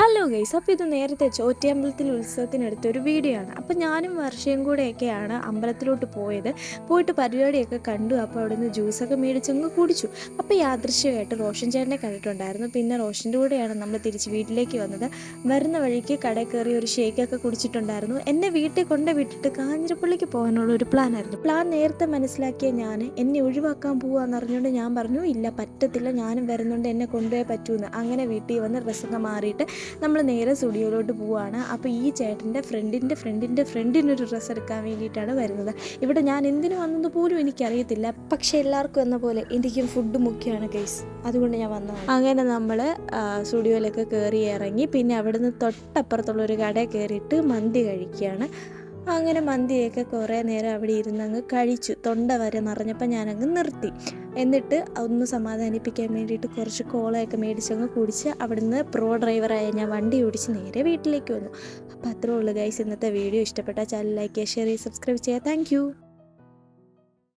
Hello guys, അപ്പോൾ ഇത് നേരത്തെ ചോറ്റയമ്പലത്തിൽ ഉത്സവത്തിനെടുത്തൊരു വീഡിയോ ആണ്. അപ്പോൾ ഞാനും വർഷയും കൂടെയൊക്കെയാണ് അമ്പലത്തിലോട്ട് പോയിട്ട് പരിപാടിയൊക്കെ കണ്ടു. അപ്പോൾ അവിടെ നിന്ന് ജ്യൂസൊക്കെ മേടിച്ചങ്ങ് കുടിച്ചു. അപ്പോൾ യാദൃശ്യമായിട്ട് റോഷൻ ചേട്ടനെ കണ്ടിട്ടുണ്ടായിരുന്നു. പിന്നെ റോഷൻ്റെ കൂടെയാണ് നമ്മൾ തിരിച്ച് വീട്ടിലേക്ക് വന്നത്. വരുന്ന വഴിക്ക് കടയിൽ കയറി ഒരു ഷേക്കൊക്കെ കുടിച്ചിട്ടുണ്ടായിരുന്നു. എന്നെ വീട്ടിൽ വിട്ടിട്ട് കാഞ്ഞിരപ്പള്ളിക്ക് പോകാനുള്ള ഒരു പ്ലാനായിരുന്നു. പ്ലാൻ നേരത്തെ മനസ്സിലാക്കിയ ഞാൻ എന്നെ ഒഴിവാക്കാൻ പോവാന്ന് അറിഞ്ഞുകൊണ്ട് ഞാൻ പറഞ്ഞു, ഇല്ല പറ്റത്തില്ല, ഞാനും വരുന്നുണ്ട്, എന്നെ കൊണ്ടുപോയേ പറ്റൂന്ന്. അങ്ങനെ വീട്ടിൽ വന്ന് ഡ്രസ്സൊക്കെ മാറിയിട്ട് നമ്മൾ നേരെ സ്റ്റുഡിയോയിലോട്ട് പോവുകയാണ്. അപ്പോൾ ഈ ചേട്ടൻ്റെ ഫ്രണ്ടിനൊരു ഡ്രസ്സ് എടുക്കാൻ വേണ്ടിയിട്ടാണ് വരുന്നത്. ഇവിടെ ഞാൻ എന്തിനു വന്നത് പോലും എനിക്കറിയത്തില്ല. പക്ഷേ എല്ലാവർക്കും എന്ന പോലെ എനിക്കും ഫുഡ് മുഖ്യമാണ് ഗൈസ്, അതുകൊണ്ട് ഞാൻ വന്നതാണ്. അങ്ങനെ നമ്മൾ സ്റ്റുഡിയോയിലൊക്കെ കയറി ഇറങ്ങി. പിന്നെ അവിടുന്ന് തൊട്ടപ്പുറത്തുള്ളൊരു കടയിൽ കയറിയിട്ട് മന്തി കഴിക്കുകയാണ്. അങ്ങനെ മന്തിയൊക്കെ കുറേ നേരം അവിടെ ഇരുന്നങ്ങ് കഴിച്ചു. തൊണ്ട വരെ നിറഞ്ഞപ്പോൾ ഞാനങ്ങ് നിർത്തി. എന്നിട്ട് ഒന്ന് സമാധാനിപ്പിക്കാൻ വേണ്ടിയിട്ട് കുറച്ച് കോളയൊക്കെ മേടിച്ചങ്ങ് കുടിച്ച് അവിടുന്ന് പ്രോ ഡ്രൈവറായ ഞാൻ വണ്ടി ഓടിച്ച് നേരെ വീട്ടിലേക്ക് വന്നു. അപ്പോൾ അത്രേ ഉള്ളൂ ഗൈസ് ഇന്നത്തെ വീഡിയോ. ഇഷ്ടപ്പെട്ടാൽ ചാനൽ ലൈക്ക് ചെയ്യുക, ഷെയർ ചെയ്യുക, സബ്സ്ക്രൈബ് ചെയ്യുക. താങ്ക്